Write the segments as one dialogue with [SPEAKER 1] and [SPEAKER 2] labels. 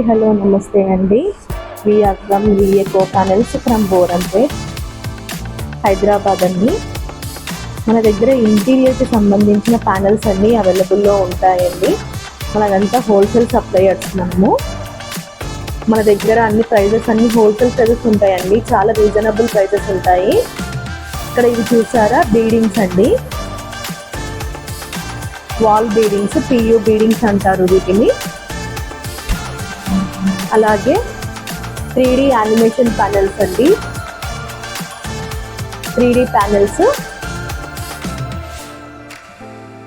[SPEAKER 1] Hello నమస్తే అండి. We are from Viaco panels from Borampet, Hyderabad అండి. మన దగ్గర ఇంటీరియర్కి సంబంధించిన ప్యానెల్స్ అన్నీ అవైలబుల్లో ఉంటాయండి. మనదంతా హోల్సేల్ సప్లయర్స్ మనము. మన దగ్గర అన్ని ప్రైజెస్ అన్ని హోల్సేల్ ప్రైజెస్ ఉంటాయండి. చాలా రీజనబుల్ ప్రైజెస్ ఉంటాయి. ఇక్కడ ఇవి చూసారా, బీడింగ్స్ అండి, వాల్ బీడింగ్స్, పియూ బీడింగ్స్ అంటారు వీటిని. అలాగే 3D యానిమేషన్ ప్యానెల్స్ అండి, 3D ప్యానెల్స్.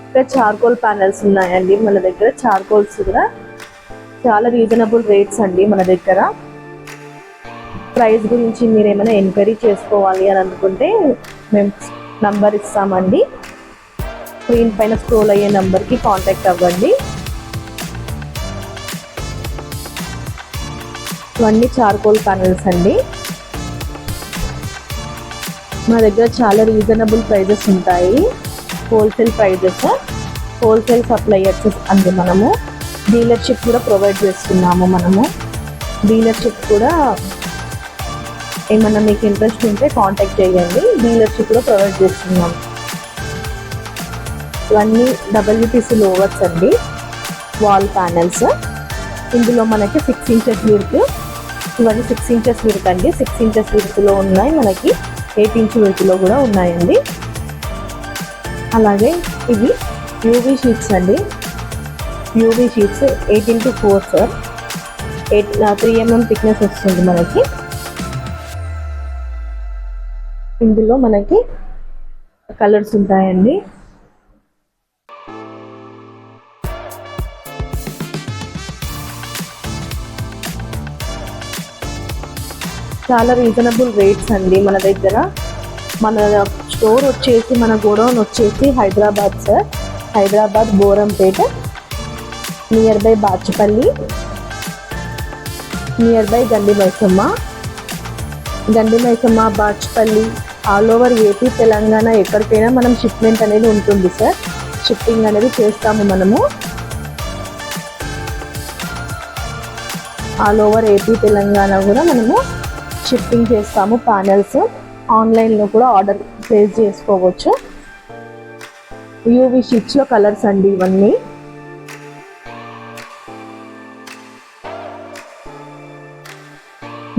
[SPEAKER 1] ఇక్కడ చార్కోల్ ప్యానెల్స్ ఉన్నాయండి మన దగ్గర. చార్కోల్స్ కూడా చాలా రీజనబుల్ రేట్స్ అండి మన దగ్గర. ప్రైస్ గురించి మీరు ఏమైనా ఎంక్వైరీ చేసుకోవాలి అని అనుకుంటే మేము నంబర్ ఇస్తామండి. స్క్రీన్ పైన స్క్రోల్ అయ్యే నంబర్కి కాంటాక్ట్ అవ్వండి. ఇవన్నీ చార్కోల్ ప్యానెల్స్ అండి. మా దగ్గర చాలా రీజనబుల్ ప్రైజెస్ ఉంటాయి. హోల్సేల్ ప్రైజెస్, హోల్సేల్ సప్లయర్స్ అండి. మనము డీలర్షిప్ కూడా ప్రొవైడ్ చేస్తున్నాము. డీలర్షిప్ కూడా ఏమన్నా మీకు ఇంట్రెస్ట్ ఉంటే కాంటాక్ట్ చేయండి. డీలర్షిప్ కూడా ప్రొవైడ్ చేస్తున్నాము. ఇవన్నీ WPC లోవర్స్ అండి, వాల్ ప్యానెల్స్. ఇందులో మనకి 6 ఇంచెస్ విడ్త్, ఇవన్నీ 6 ఇంచెస్ విడ్త్ అండి. 6 ఇంచెస్ విడ్త్లో ఉన్నాయి, మనకి 8 ఇంచ్ విడ్త్లో కూడా ఉన్నాయండి. అలాగే ఇవి యూవీ షీట్స్ అండి. UV sheets 8x4 sir, 3 mm thickness వస్తుంది మనకి. ఇందులో మనకి కలర్స్ ఉంటాయండి. చాలా రీజనబుల్ రేట్స్ అండి మన దగ్గర. మన స్టోర్ వచ్చేసి, మన గోడౌన్ వచ్చేసి Hyderabad sir. Hyderabad Borampet, near by Bachupally, near by Gandi Maisamma, Bachupally, all over AP, Telangana ఎక్కడికైనా మనం షిప్మెంట్ అనేది ఉంటుంది సార్. షిప్పింగ్ అనేది చేస్తాము మనము. ఆల్ ఓవర్ ఏపీ, తెలంగాణ కూడా మనము షిప్పింగ్ చేస్తాము. ప్యానెల్స్ ఆన్లైన్లో కూడా ఆర్డర్ ప్లేస్ చేసుకోవచ్చు. యూవీ షీట్స్లో కలర్స్ అండి ఇవన్నీ.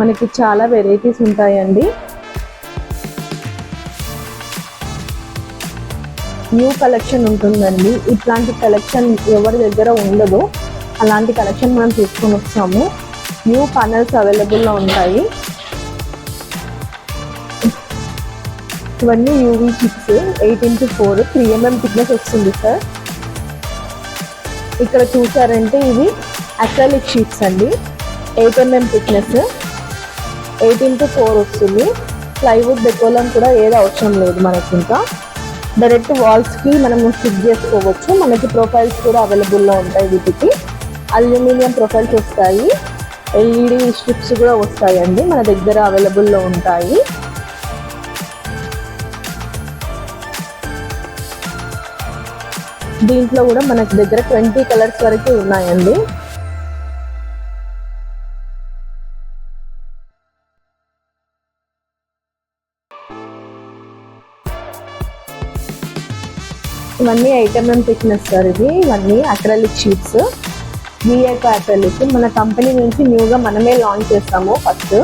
[SPEAKER 1] మనకి చాలా వెరైటీస్ ఉంటాయండి. న్యూ కలెక్షన్ ఉంటుందండి. ఇట్లాంటి కలెక్షన్ ఎవరి దగ్గర ఉండదు. అలాంటి కలెక్షన్ మనం తీసుకొని వస్తాము. న్యూ ప్యానెల్స్ అవైలబుల్లో ఉంటాయి. ఇవన్నీ UV sheets 8x4, 3 mm thickness వస్తుంది సార్. ఇక్కడ చూసారంటే ఇవి అక్రిలిక్ షీట్స్ అండి, 8 mm థిక్నెస్, 8x4 వస్తుంది. ప్లైవుడ్ డెకోలం కూడా ఏది అవసరం లేదు మనకి. ఇంకా డైరెక్ట్ వాల్స్కి మనము స్టిక్ చేసుకోవచ్చు. మనకి ప్రొఫైల్స్ కూడా అవైలబుల్లో ఉంటాయి. వీటికి అల్యూమినియం ప్రొఫైల్స్ వస్తాయి, LED స్ట్రిప్స్ కూడా వస్తాయండి మన దగ్గర అవైలబుల్లో ఉంటాయి. దీంట్లో కూడా మనకి దగ్గర 20 కలర్స్ వరకు ఉన్నాయండి. ఇవన్నీ 8 mm థిక్నెస్ సార్. ఇవన్నీ అక్రిలిక్ షీట్స్, వీఐకో అక్రిలిక్. మన కంపెనీ నుంచి న్యూగా మనమే లాంచ్ చేస్తాము. ఫస్ట్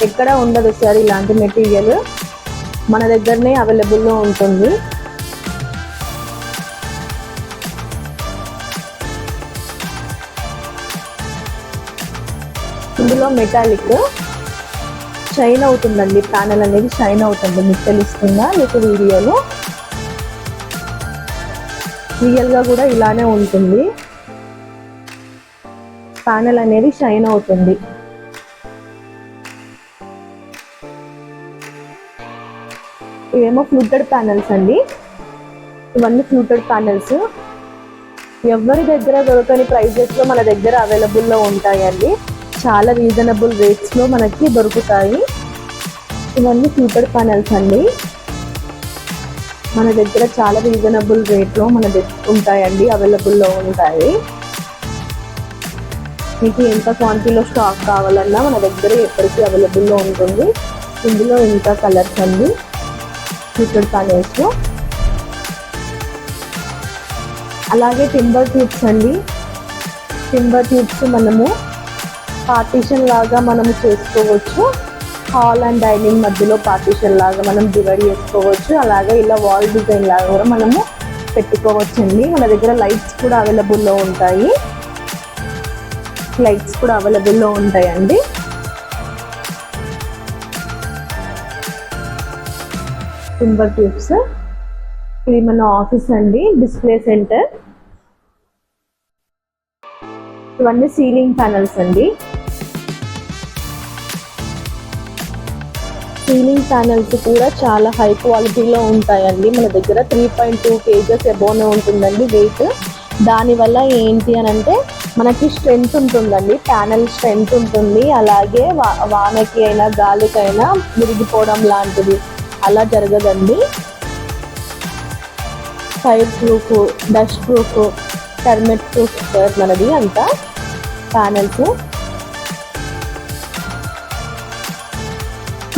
[SPEAKER 1] ఎక్కడ ఉండదు సార్ ఇలాంటి మెటీరియల్, మన దగ్గరనే అవైలబుల్లో ఉంటుంది. ఇందులో మెటాలిక్ షైన్ అవుతుందండి. ప్యానెల్ అనేది షైన్ అవుతుంది. మీకు తెలుస్తుందా మీకు వీడియోలో? రియల్గా కూడా ఇలానే ఉంటుంది. ప్యానెల్ అనేది షైన్ అవుతుంది. ఇవేమో ఫ్లూటెడ్ ప్యానెల్స్ అండి. ఇవన్నీ ఫ్లూటెడ్ ప్యానెల్స్. ఎవరి దగ్గర దొరకని ప్రైజెస్లో మన దగ్గర అవైలబుల్లో ఉంటాయండి. చాలా రీజనబుల్ రేట్స్లో మనకి దొరుకుతాయి. ఇవన్నీ ఫ్లూటెడ్ ప్యానెల్స్ అండి. మన దగ్గర చాలా రీజనబుల్ రేట్లో మన ఉంటాయండి, అవైలబుల్లో ఉంటాయి. మీకు ఎంత క్వాంటిటీలో స్టాక్ కావాలన్నా మన దగ్గర ఎప్పటికీ అవైలబుల్లో ఉంటుంది. ఇందులో ఇంకా కలర్స్ అండి ఫ్లిప్డ్ ప్యానెల్స్లో. అలాగే టింబర్ ట్యూబ్స్ అండి. టింబర్ ట్యూబ్స్ మనము పార్టీషన్ లాగా మనము చేసుకోవచ్చు. హాల్ అండ్ డైనింగ్ మధ్యలో పార్టీషన్ లాగా మనం డివైడ్ చేసుకోవచ్చు. అలాగే ఇలా వాల్ డిజైన్ లాగా కూడా మనము పెట్టుకోవచ్చండి. మన దగ్గర లైట్స్ కూడా అవైలబుల్లో ఉంటాయి. ఉంటాయండి. Timber tubes. ఇది మన ఆఫీస్ అండి, డిస్ప్లే సెంటర్. ఇవన్నీ సీలింగ్ ప్యానల్స్ అండి. సీలింగ్ ప్యానల్స్ కూడా చాలా హై క్వాలిటీలో ఉంటాయండి. మన దగ్గర 3.2 kgs అబోనే ఉంటుందండి వెయిట్. దానివల్ల ఏంటి అని అంటే మనకి స్ట్రెంత్ ఉంటుందండి, ప్యానల్ స్ట్రెంత్ ఉంటుంది. అలాగే వానకి అయినా గాలికైనా విరిగిపోవడం లాంటిది అలా జరగదండి. Fire proof, dust proof, termite proof sir మనది అంతా ప్యానల్స్.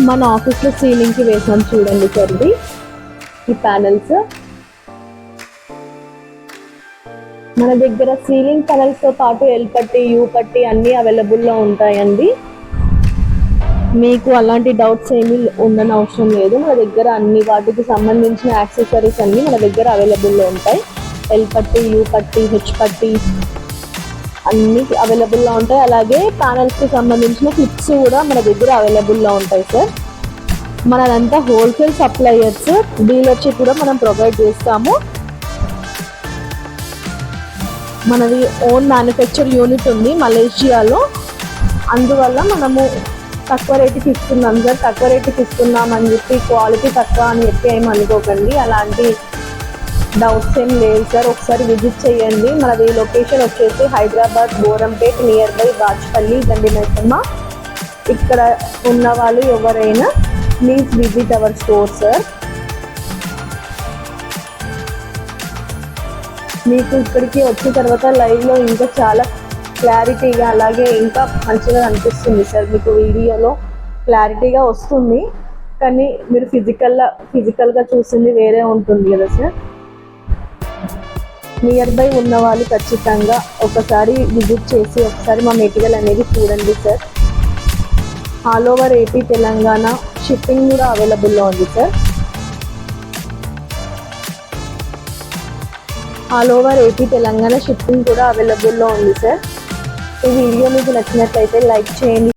[SPEAKER 1] మన ఆఫీస్లో సీలింగ్కి వేసాం చూడండి సార్ ఇది ఈ ప్యానల్స్. మన దగ్గర సీలింగ్ ప్యానల్స్తో పాటు ఎల్ పట్టి, యూ పట్టి అన్నీ అవైలబుల్లో ఉంటాయండి. మీకు అలాంటి డౌట్స్ ఏమీ ఉండని అవసరం లేదు. మన దగ్గర అన్ని వాటికి సంబంధించిన యాక్సెసరీస్ అన్నీ మన దగ్గర అవైలబుల్లో ఉంటాయి. ఎల్ పట్టి, యూ పట్టి, హెచ్ పట్టి అన్నీ అవైలబుల్లో ఉంటాయి. అలాగే ప్యానల్స్కి సంబంధించిన క్లిప్స్ కూడా మన దగ్గర అవైలబుల్లో ఉంటాయి సార్. మనదంతా హోల్సేల్ సప్లయర్స్, డీలర్షిప్ కూడా మనం ప్రొవైడ్ చేస్తాము. మనది ఓన్ మ్యానుఫ్యాక్చర్ యూనిట్ ఉంది మలేషియాలో. అందువల్ల మనము తక్కువ రేటుకి ఇస్తున్నాం సార్. తక్కువ రేటుకి ఇస్తున్నామని చెప్పి క్వాలిటీ తక్కువ అని చెప్పి ఏమి అనుకోకండి. అలాంటి డౌట్స్ ఏం లేవు సార్. ఒకసారి విజిట్ చేయండి. మనది లొకేషన్ వచ్చేసి హైదరాబాద్ బోరంపేట్ నియర్ బై బాచ్పల్లి గండి మైసమ్మ. ఇక్కడ ఉన్న వాళ్ళు ఎవరైనా please visit our store sir. మీకు ఇక్కడికి వచ్చిన తర్వాత లైవ్లో ఇంకా చాలా క్లారిటీగా అలాగే ఇంకా మంచిగా అనిపిస్తుంది సార్. మీకు వీడియోలో క్లారిటీగా వస్తుంది, కానీ మీరు ఫిజికల్గా చూసింది వేరే ఉంటుంది కదా సార్. నియర్ బై ఉన్న వాళ్ళు ఖచ్చితంగా ఒకసారి విజిట్ చేసి ఒకసారి మా మెటీరియల్ అనేది చూడండి sir. All over AP Telangana shipping కూడా అవైలబుల్లో ఉంది sir. All over AP Telangana shipping కూడా అవైలబుల్లో ఉంది సార్. ఈ వీడియో మీకు నచ్చినట్లయితే లైక్ చేయండి.